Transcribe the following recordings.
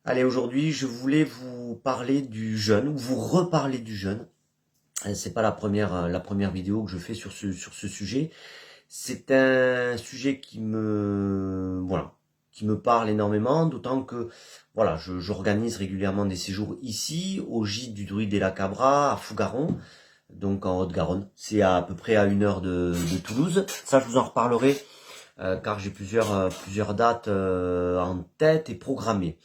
Allez, aujourd'hui, je voulais vous parler du jeûne, ou vous reparler du jeûne. C'est pas la première vidéo que je fais sur ce sujet. C'est un sujet voilà, qui me parle énormément, d'autant que, voilà, j'organise régulièrement des séjours ici, au gîte du Druide et la Cabra, à Fougaron, donc en Haute-Garonne. C'est à peu près à 1 heure de Toulouse. Ça, je vous en reparlerai, car j'ai plusieurs dates en tête et programmées.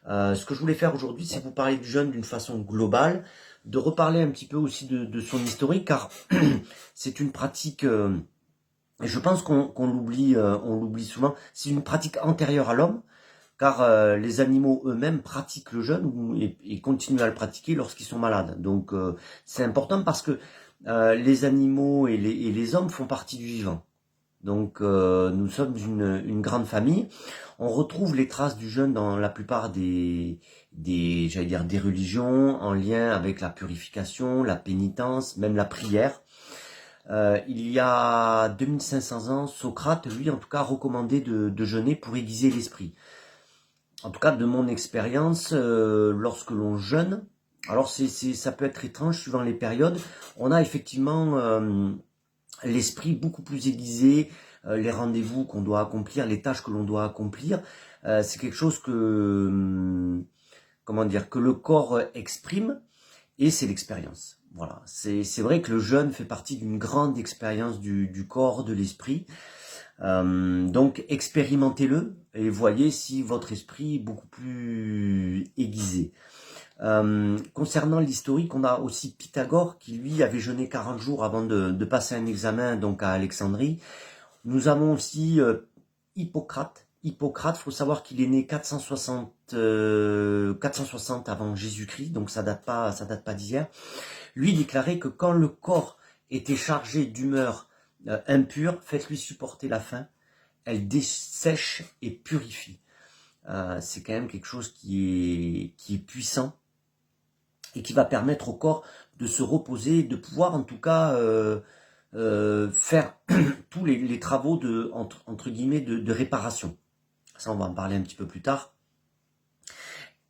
Ce que je voulais faire aujourd'hui, c'est vous parler du jeûne d'une façon globale, de reparler un petit peu aussi de son historique, car c'est une pratique, et je pense qu'on l'oublie souvent, c'est une pratique antérieure à l'homme, car les animaux eux-mêmes pratiquent le jeûne et continuent à le pratiquer lorsqu'ils sont malades. Donc c'est important parce que les animaux et les hommes font partie du vivant. Donc nous sommes une grande famille. On retrouve les traces du jeûne dans la plupart j'allais dire, des religions, en lien avec la purification, la pénitence, même la prière. Il y a 2500 ans, Socrate, lui, en tout cas, recommandait de jeûner pour aiguiser l'esprit. En tout cas, de mon expérience, lorsque l'on jeûne, alors ça peut être étrange suivant les périodes, on a effectivement l'esprit beaucoup plus aiguisé, les rendez-vous qu'on doit accomplir, les tâches que l'on doit accomplir, c'est quelque chose comment dire, que le corps exprime, et c'est l'expérience. Voilà, c'est vrai que le jeûne fait partie d'une grande expérience du corps, de l'esprit. Donc expérimentez-le et voyez si votre esprit est beaucoup plus aiguisé. Concernant l'historique, on a aussi Pythagore qui lui avait jeûné 40 jours avant de passer un examen donc à Alexandrie. Nous avons aussi Hippocrate. Hippocrate, faut savoir qu'il est né 460 avant Jésus-Christ, donc ça date pas d'hier. Lui déclarait que quand le corps était chargé d'humeur impure, faites-lui supporter la faim, elle dessèche et purifie. C'est quand même quelque chose qui est puissant et qui va permettre au corps de se reposer, de pouvoir en tout cas faire tous les travaux entre guillemets de réparation. Ça, on va en parler un petit peu plus tard.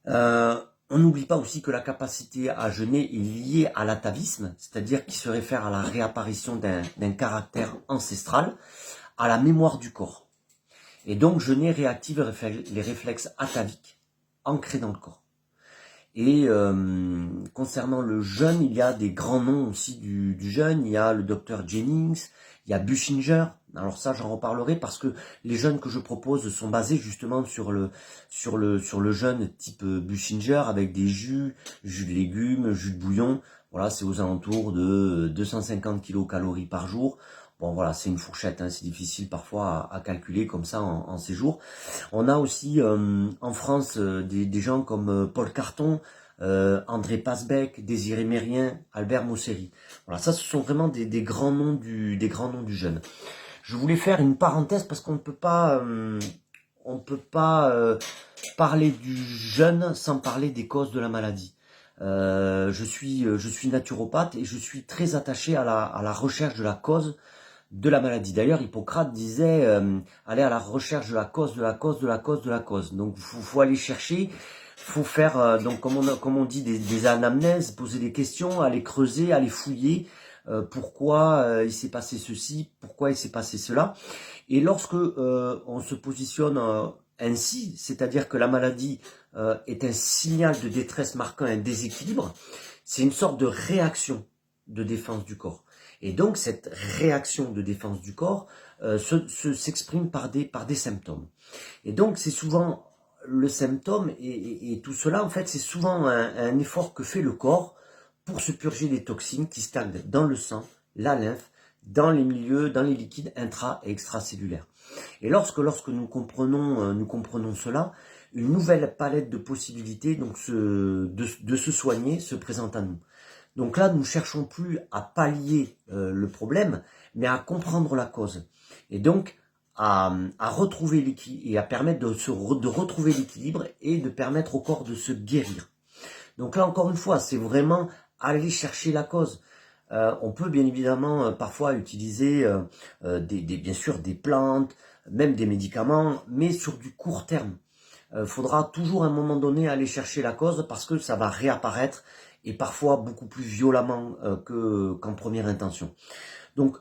On n'oublie pas aussi que la capacité à jeûner est liée à l'atavisme, c'est-à-dire qui se réfère à la réapparition d'un caractère ancestral, à la mémoire du corps. Et donc, jeûner réactive les réflexes ataviques ancrés dans le corps. Et concernant le jeûne, il y a des grands noms aussi du jeûne. Il y a le docteur Jennings, il y a Buchinger. Alors ça, j'en reparlerai parce que les jeûnes que je propose sont basés justement sur le jeûne type Buchinger avec des jus de légumes, jus de bouillon. Voilà, c'est aux alentours de 250 kilocalories par jour. Bon voilà, c'est une fourchette, hein, c'est difficile parfois à calculer comme ça en séjour. On a aussi en France des gens comme Paul Carton, André Pasbec, Désiré Mérien, Albert Mosseri. Voilà, ça ce sont vraiment des grands noms du jeûne. Je voulais faire une parenthèse parce qu'on ne peut pas parler du jeûne sans parler des causes de la maladie. Je suis naturopathe et je suis très attaché à la recherche de la cause de la maladie. D'ailleurs, Hippocrate disait aller à la recherche de la cause, de la cause, de la cause, de la cause. Donc, faut aller chercher, faut faire, donc comme on dit, des anamnèses, poser des questions, aller creuser, aller fouiller. Pourquoi il s'est passé ceci, pourquoi il s'est passé cela. Et lorsque on se positionne ainsi, c'est-à-dire que la maladie est un signal de détresse marquant un déséquilibre, c'est une sorte de réaction de défense du corps. Et donc cette réaction de défense du corps s'exprime par des symptômes. Et donc c'est souvent le symptôme et tout cela, en fait, c'est souvent un effort que fait le corps pour se purger des toxines qui stagnent dans le sang, la lymphe, dans les milieux, dans les liquides intra- et extracellulaires. Et lorsque nous comprenons cela, une nouvelle palette de possibilités donc de se soigner se présente à nous. Donc là, nous ne cherchons plus à pallier le problème, mais à comprendre la cause. Et donc, à retrouver l'équilibre et à permettre de retrouver l'équilibre et de permettre au corps de se guérir. Donc là, encore une fois, c'est vraiment aller chercher la cause. On peut bien évidemment parfois utiliser bien sûr des plantes, même des médicaments, mais sur du court terme. faudra toujours à un moment donné aller chercher la cause parce que ça va réapparaître et parfois beaucoup plus violemment qu'en première intention. Donc,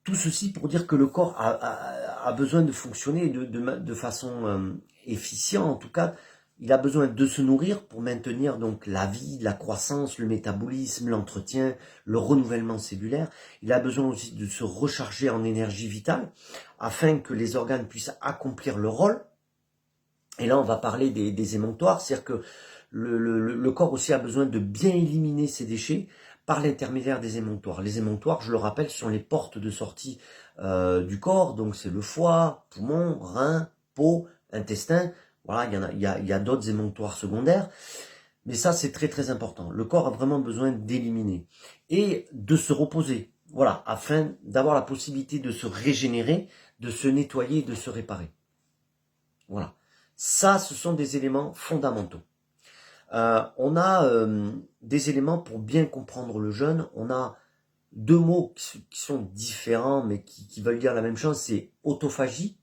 tout ceci pour dire que le corps a besoin de fonctionner de façon efficiente, en tout cas, il a besoin de se nourrir pour maintenir donc la vie, la croissance, le métabolisme, l'entretien, le renouvellement cellulaire. Il a besoin aussi de se recharger en énergie vitale afin que les organes puissent accomplir leur rôle. Et là, on va parler des émonctoires, c'est-à-dire que le corps aussi a besoin de bien éliminer ses déchets par l'intermédiaire des émonctoires. Les émonctoires, je le rappelle, sont les portes de sortie du corps, donc c'est le foie, poumon, rein, peau, intestin. Voilà, il y a d'autres émonctoires secondaires, mais ça c'est très très important. Le corps a vraiment besoin d'éliminer et de se reposer, voilà, afin d'avoir la possibilité de se régénérer, de se nettoyer et de se réparer. Voilà, ça ce sont des éléments fondamentaux. On a des éléments pour bien comprendre le jeûne. On a deux mots qui sont différents mais qui veulent dire la même chose, c'est autophagie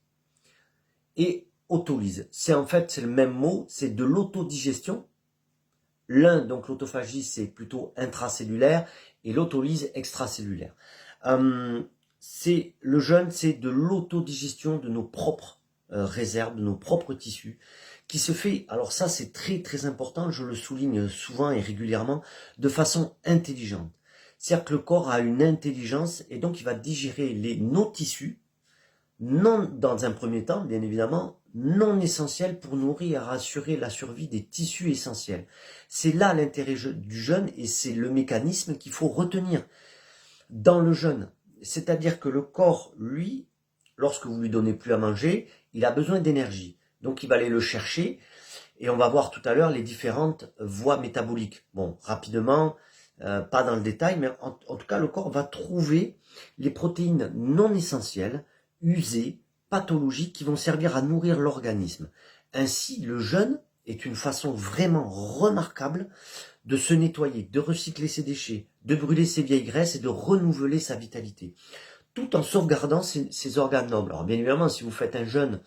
et autolyse. C'est le même mot, c'est de l'autodigestion. L'un, donc l'autophagie, c'est plutôt intracellulaire et l'autolyse extracellulaire. Le jeûne, c'est de l'autodigestion de nos propres réserves, de nos propres tissus, qui se fait, alors ça c'est très très important, je le souligne souvent et régulièrement, de façon intelligente. C'est-à-dire que le corps a une intelligence et donc il va digérer nos tissus, non dans un premier temps, bien évidemment, non essentiels pour nourrir et assurer la survie des tissus essentiels. C'est là l'intérêt du jeûne et c'est le mécanisme qu'il faut retenir dans le jeûne. C'est-à-dire que le corps, lui, lorsque vous lui donnez plus à manger, il a besoin d'énergie. Donc il va aller le chercher et on va voir tout à l'heure les différentes voies métaboliques. Bon, rapidement, pas dans le détail, mais en tout cas le corps va trouver les protéines non essentielles, usées, pathologiques qui vont servir à nourrir l'organisme. Ainsi, le jeûne est une façon vraiment remarquable de se nettoyer, de recycler ses déchets, de brûler ses vieilles graisses et de renouveler sa vitalité, tout en sauvegardant ses organes nobles. Alors bien évidemment, si vous faites un jeûne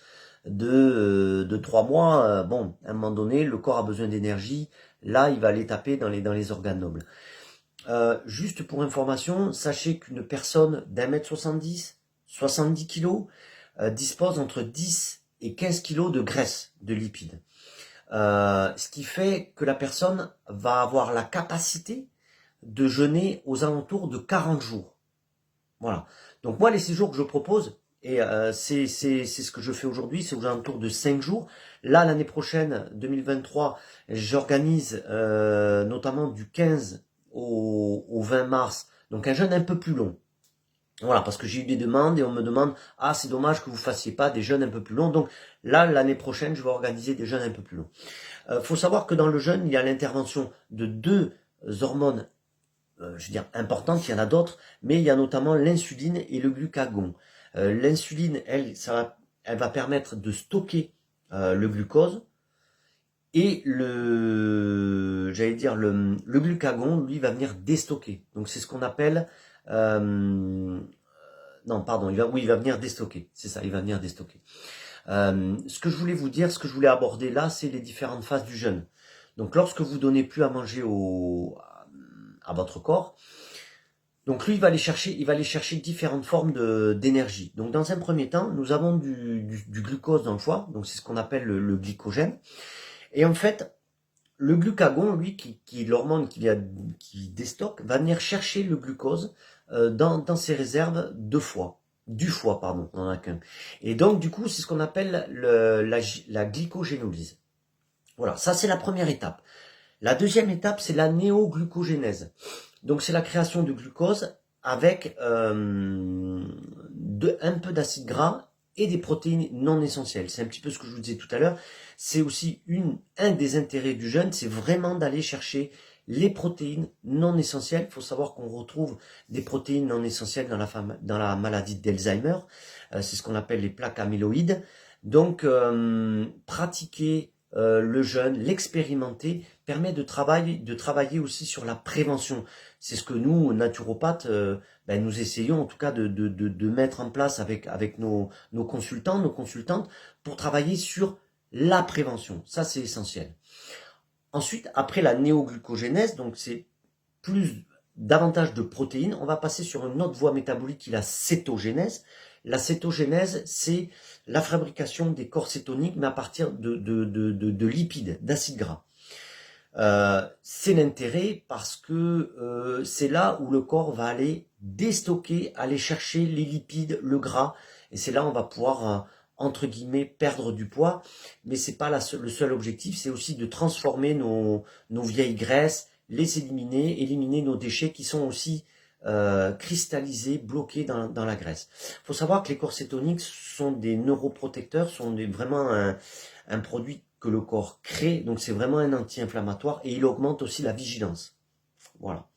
de 3 mois, bon, à un moment donné, le corps a besoin d'énergie, là, il va aller taper dans les organes nobles. Juste pour information, sachez qu'une personne d'1m70, 70 kg, dispose entre 10 et 15 kg de graisse, de lipides. Ce qui fait que la personne va avoir la capacité de jeûner aux alentours de 40 jours. Voilà. Donc moi, les séjours que je propose, et c'est ce que je fais aujourd'hui, c'est aux alentours de 5 jours. Là, l'année prochaine, 2023, j'organise notamment du 15 au 20 mars, donc un jeûne un peu plus long. Voilà, parce que j'ai eu des demandes et on me demande « Ah, c'est dommage que vous fassiez pas des jeûnes un peu plus longs. » Donc là, l'année prochaine, je vais organiser des jeûnes un peu plus longs. Faut savoir que dans le jeûne, il y a l'intervention de deux hormones, je veux dire, importantes, il y en a d'autres, mais il y a notamment l'insuline et le glucagon. L'insuline, elle va permettre de stocker le glucose, et le glucagon, lui, va venir déstocker. Donc c'est ce qu'on appelle non, pardon, il va venir déstocker. C'est ça, il va venir déstocker. Ce que je voulais vous dire, ce que je voulais aborder là, c'est les différentes phases du jeûne. Donc lorsque vous donnez plus à manger à votre corps, donc lui, il va aller chercher différentes formes d'énergie. Donc dans un premier temps, nous avons du glucose dans le foie, donc c'est ce qu'on appelle le glycogène. Et en fait, le glucagon, lui, qui est l'hormone qui déstocke, va venir chercher le glucose dans ses réserves de foie. Du foie, pardon, on en a qu'un. Et donc, du coup, c'est ce qu'on appelle la glycogénolyse. Voilà, ça c'est la première étape. La deuxième étape, c'est la néoglucogénèse. Donc, c'est la création de glucose avec un peu d'acide gras et des protéines non essentielles. C'est un petit peu ce que je vous disais tout à l'heure. C'est aussi un des intérêts du jeûne, c'est vraiment d'aller chercher les protéines non essentielles. Il faut savoir qu'on retrouve des protéines non essentielles dans la maladie d'Alzheimer. C'est ce qu'on appelle les plaques amyloïdes. Donc, pratiquer le jeûne, l'expérimenter, permet de travailler aussi sur la prévention. C'est ce que nous, naturopathes, nous essayons en tout cas de mettre en place avec nos consultants, nos consultantes, pour travailler sur la prévention. Ça, c'est essentiel. Ensuite, après la néoglucogénèse, donc c'est davantage de protéines, on va passer sur une autre voie métabolique qui est la cétogénèse. La cétogénèse, c'est la fabrication des corps cétoniques, mais à partir de lipides, d'acides gras. C'est l'intérêt parce que c'est là où le corps va aller déstocker, aller chercher les lipides, le gras, et c'est là où on va pouvoir entre guillemets perdre du poids, mais c'est pas le seul objectif, c'est aussi de transformer nos vieilles graisses, les éliminer nos déchets qui sont aussi cristallisés, bloqués dans la graisse. Il faut savoir que les corps cétoniques sont des neuroprotecteurs, sont vraiment un produit que le corps crée, donc c'est vraiment un anti-inflammatoire et il augmente aussi la vigilance. Voilà.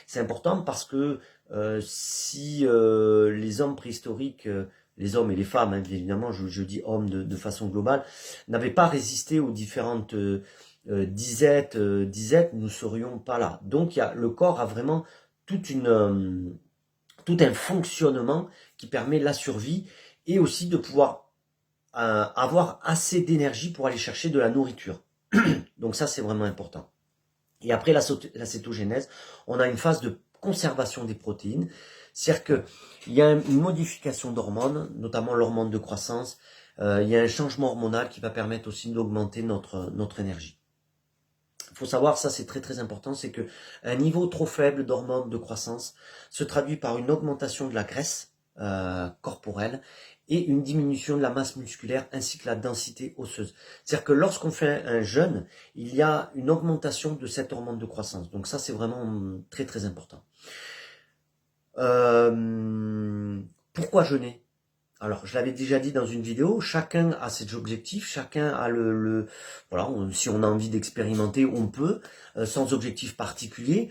C'est important parce que si les hommes préhistoriques, les hommes et les femmes, hein, bien évidemment, je dis hommes de façon globale, n'avaient pas résisté aux différentes disettes, nous ne serions pas là. Donc le corps a vraiment tout un fonctionnement qui permet la survie et aussi de pouvoir avoir assez d'énergie pour aller chercher de la nourriture. Donc ça, c'est vraiment important. Et après la cétogénèse, on a une phase de conservation des protéines. C'est-à-dire qu'il y a une modification d'hormones, notamment l'hormone de croissance. Il y a un changement hormonal qui va permettre aussi d'augmenter notre énergie. Il faut savoir, ça c'est très très important, c'est que un niveau trop faible d'hormones de croissance se traduit par une augmentation de la graisse corporelle et une diminution de la masse musculaire ainsi que la densité osseuse. C'est-à-dire que lorsqu'on fait un jeûne, il y a une augmentation de cette hormone de croissance. Donc ça, c'est vraiment très très important. Pourquoi jeûner? Alors, je l'avais déjà dit dans une vidéo, chacun a ses objectifs, chacun a voilà, si on a envie d'expérimenter, on peut, sans objectif particulier.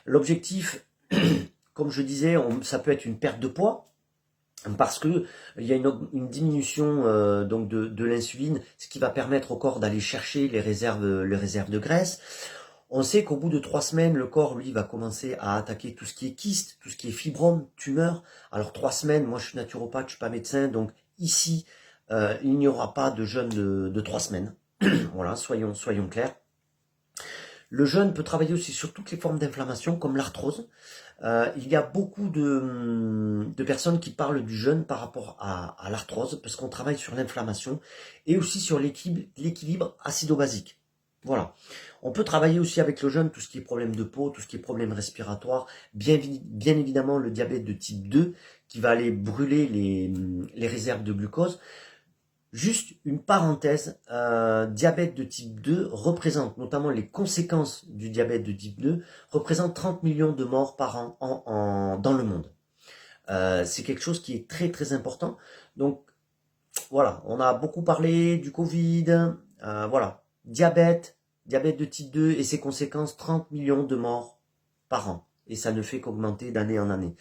L'objectif, comme je disais, ça peut être une perte de poids, parce que il y a une diminution donc de l'insuline, ce qui va permettre au corps d'aller chercher les réserves de graisse. On sait qu'au bout de 3 semaines, le corps, lui, va commencer à attaquer tout ce qui est kyste, tout ce qui est fibrome, tumeur. Alors 3 semaines, moi je suis naturopathe, je suis pas médecin, donc ici, il n'y aura pas de jeûne de 3 semaines. Voilà, soyons clairs. Le jeûne peut travailler aussi sur toutes les formes d'inflammation, comme l'arthrose. Il y a beaucoup de personnes qui parlent du jeûne par rapport à l'arthrose, parce qu'on travaille sur l'inflammation et aussi sur l'équilibre acido-basique. Voilà. On peut travailler aussi avec le jeûne tout ce qui est problème de peau, tout ce qui est problème respiratoire, bien évidemment le diabète de type 2 qui va aller brûler les réserves de glucose. Juste une parenthèse, diabète de type 2 représente, notamment les conséquences du diabète de type 2, représente 30 millions de morts par an dans le monde. C'est quelque chose qui est très très important. Donc voilà, on a beaucoup parlé du Covid, voilà, diabète de type 2 et ses conséquences, 30 millions de morts par an. Et ça ne fait qu'augmenter d'année en année.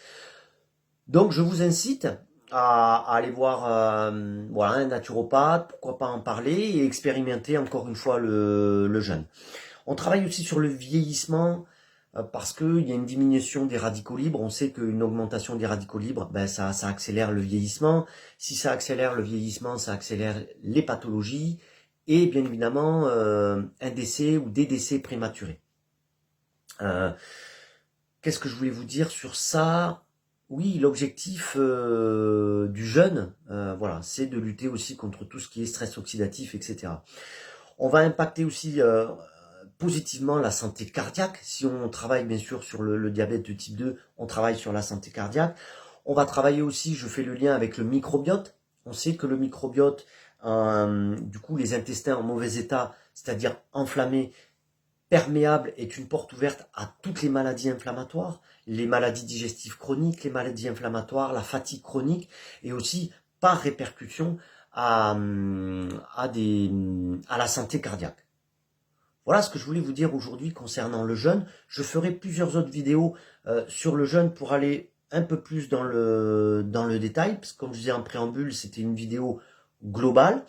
Donc je vous incite à aller voir voilà, un naturopathe, pourquoi pas en parler et expérimenter encore une fois le jeûne. On travaille aussi sur le vieillissement parce qu'il y a une diminution des radicaux libres. On sait qu'une augmentation des radicaux libres, ben, ça accélère le vieillissement. Si ça accélère le vieillissement, ça accélère les pathologies et bien évidemment un décès ou des décès prématurés. Qu'est-ce que je voulais vous dire sur ça? Oui, l'objectif du jeûne, voilà, c'est de lutter aussi contre tout ce qui est stress oxydatif, etc. On va impacter aussi positivement la santé cardiaque. Si on travaille bien sûr sur le diabète de type 2, on travaille sur la santé cardiaque. On va travailler aussi, je fais le lien avec le microbiote. On sait que le microbiote, du coup, les intestins en mauvais état, c'est-à-dire enflammés, perméable, est une porte ouverte à toutes les maladies inflammatoires, les maladies digestives chroniques, les maladies inflammatoires, la fatigue chronique et aussi par répercussion à la santé cardiaque. Voilà ce que je voulais vous dire aujourd'hui concernant le jeûne. Je ferai plusieurs autres vidéos sur le jeûne pour aller un peu plus dans le détail, parce que comme je disais en préambule, c'était une vidéo globale.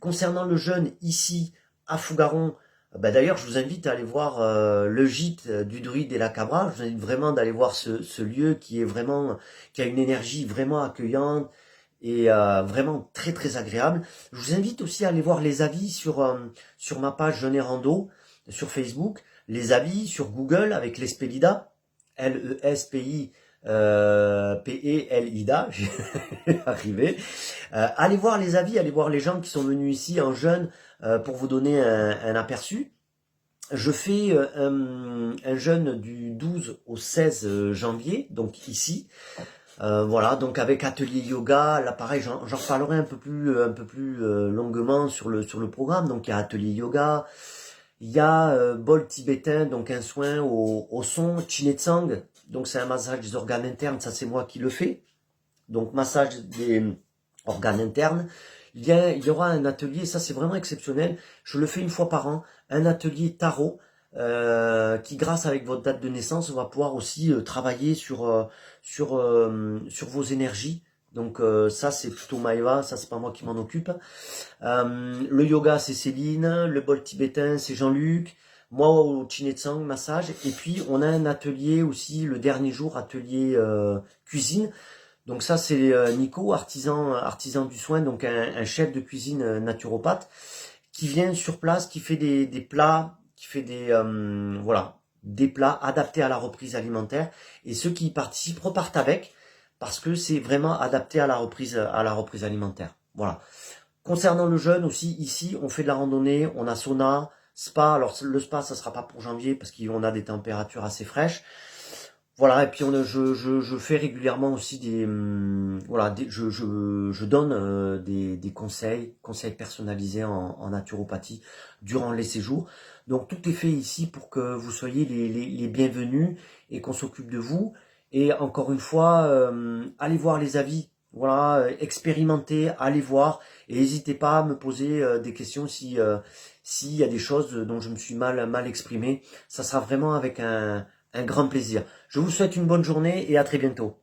Concernant le jeûne ici à Fougaron, bah d'ailleurs je vous invite à aller voir le gîte du Druide et la Cabra. Je vous invite vraiment d'aller voir ce lieu qui a une énergie vraiment accueillante et vraiment très très agréable. Je vous invite aussi à aller voir les avis sur ma page Jeûne et Rando sur Facebook, les avis sur Google avec l'Espelida, L-E-S-P-I P-E-L-I-D-A, j'ai arrivé. Allez voir les avis, allez voir les gens qui sont venus ici en jeûne pour vous donner un aperçu. Je fais un jeûne du 12 au 16 janvier, donc ici. Voilà, donc avec atelier yoga, là pareil, j'en reparlerai un peu plus longuement sur le programme. Donc il y a atelier yoga, il y a bol tibétain, donc un soin au son, Chinetsang, donc c'est un massage des organes internes, ça c'est moi qui le fais. Donc massage des organes internes. Il y aura un atelier, ça c'est vraiment exceptionnel, je le fais une fois par an, un atelier tarot, qui grâce avec votre date de naissance, on va pouvoir aussi travailler sur vos énergies. Donc ça c'est plutôt Maëva, ça c'est pas moi qui m'en occupe. Le yoga c'est Céline, le bol tibétain c'est Jean-Luc, moi au Chinetsang massage, et puis on a un atelier aussi le dernier jour, atelier cuisine. Donc ça c'est Nico, artisan du soin, donc un chef de cuisine naturopathe, qui vient sur place, qui fait des plats, qui fait voilà, des plats adaptés à la reprise alimentaire, et ceux qui y participent repartent avec, parce que c'est vraiment adapté à la reprise alimentaire. Voilà. Concernant le jeûne aussi, ici on fait de la randonnée, on a sauna, spa. Alors le spa ça sera pas pour janvier parce qu'on a des températures assez fraîches. Voilà, et puis je fais régulièrement aussi voilà, je donne des conseils personnalisés en naturopathie durant les séjours. Donc tout est fait ici pour que vous soyez les bienvenus et qu'on s'occupe de vous. Et encore une fois, allez voir les avis, voilà, expérimentez, allez voir, et n'hésitez pas à me poser des questions s'il y a des choses dont je me suis mal exprimé. Ça sera vraiment avec un grand plaisir. Je vous souhaite une bonne journée et à très bientôt.